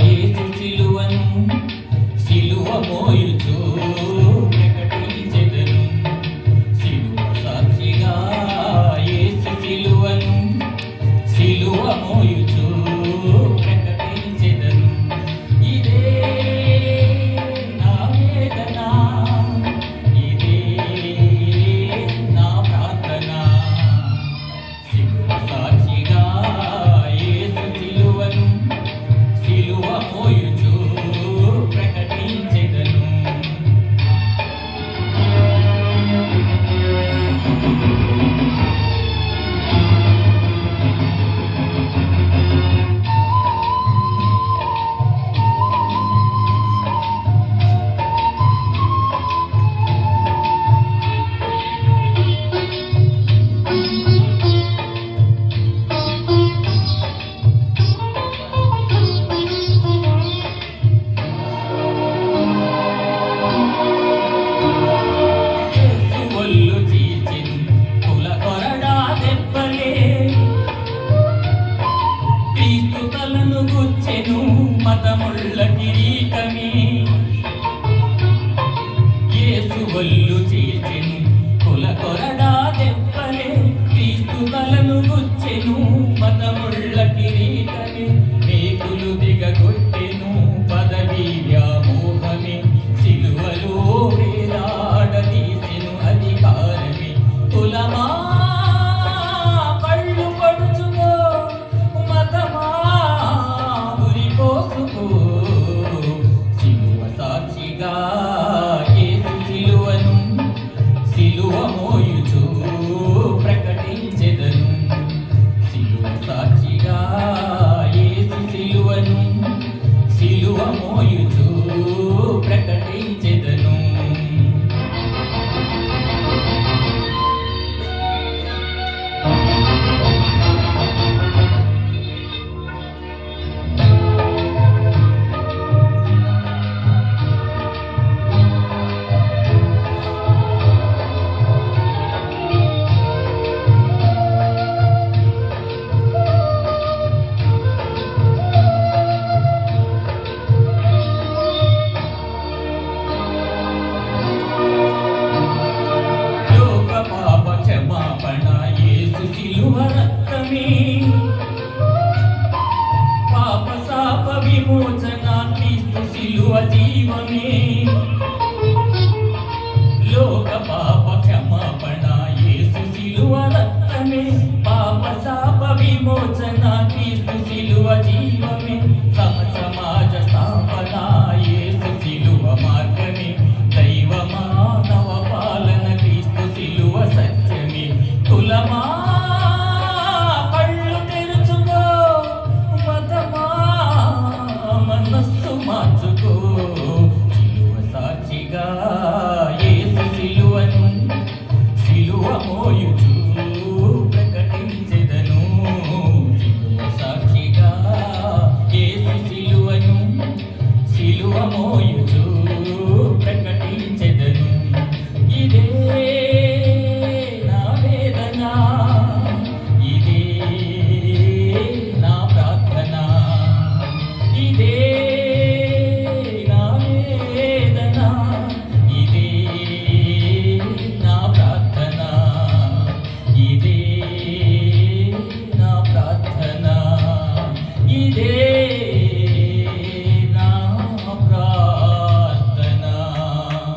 యేసు సిలువను సిలువ మోయుచు ప్రకటించెదను. సిలువ సాక్షిగా యేసు సిలువను సిలువ మోయుచు ప్రకటించెదను. ఇదే నా వేదన, ఇదే నా ప్రార్థన. సిలువ సాక్షిగా యేసు సిలువను సిలువ మోయుచు ప్రకటించెదను. మతముళ్ళ కిరీటమే యేసు ఒళ్ళు చీల్చెను కుల కొరడా దెబ్బలే. క్రీస్తు తలను గుచ్చెను మతముళ్ళ కిరీటమే. మేకులు దిగగొట్టెను పదవి వ్యామోహమే. సిలువలో వేలాడదీసెను అధికారమే. కులమా కళ్ళు పడుచుకో, మతమా సిలువ సాక్షిగా యేసు సిలువను సిలువ మోయుచు ప్రకటించెదను. సిలువ సాక్షిగా యేసు సిలువను సిలువ మోయుచు ప్రకటించెదను. సిలువ రక్తమే పాప శాప విమోచన. క్రీస్తు సిలువ జీవమే లోక పాప క్షమాపణ. యేసు సిలువ రక్తమే పాప శాప విమోచన. క్రీస్తు సిలువ జీవమే సమాజ స్థాపన. యేసు సిలువ మార్గమే దైవ మానవ పాలన. క్రీస్తు సిలువ సత్యమే. కులమా మార్చుకో. సిలువ సాక్షిగా యేసు సిలువను సిలువ మోయుచు ప్రకటించెదను. సిలువ సాక్షిగా యేసు సిలువను సిలువ మోయుచు ప్రకటించెదను. ఇదే నా వేదన, ఇదే నా ప్రార్థన. ఇదే ఇదే